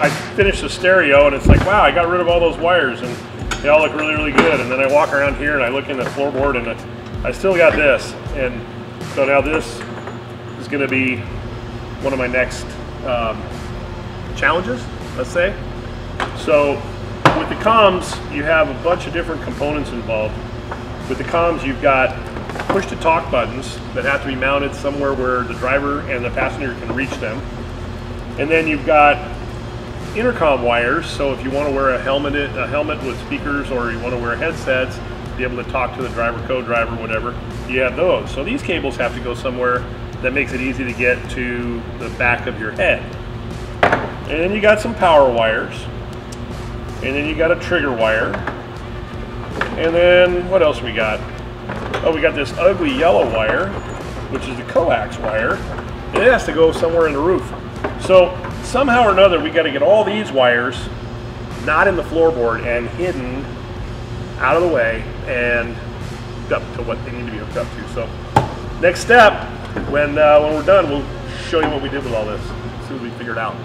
I finished the stereo and it's like, wow, I got rid of all those wires and they all look really, really good. And then I walk around here and I look in the floorboard and I still got this. And so now this is going to be one of my next challenges, let's say. So with the comms, you have a bunch of different components involved. With the comms, you've got push-to-talk buttons that have to be mounted somewhere where the driver and the passenger can reach them. And then you've got intercom wires, so if you want to wear a helmet with speakers, or you want to wear headsets, be able to talk to the driver, co-driver, whatever, you have those. So these cables have to go somewhere that makes it easy to get to the back of your head. And then you got some power wires, and then you got a trigger wire, and then what else we got? Oh, we got this ugly yellow wire, which is the coax wire, and it has to go somewhere in the roof. So somehow or another, we got to get all these wires not in the floorboard and hidden out of the way and hooked up to what they need to be hooked up to. So next step, when we're done, we'll show you what we did with all this as soon as we figure it out.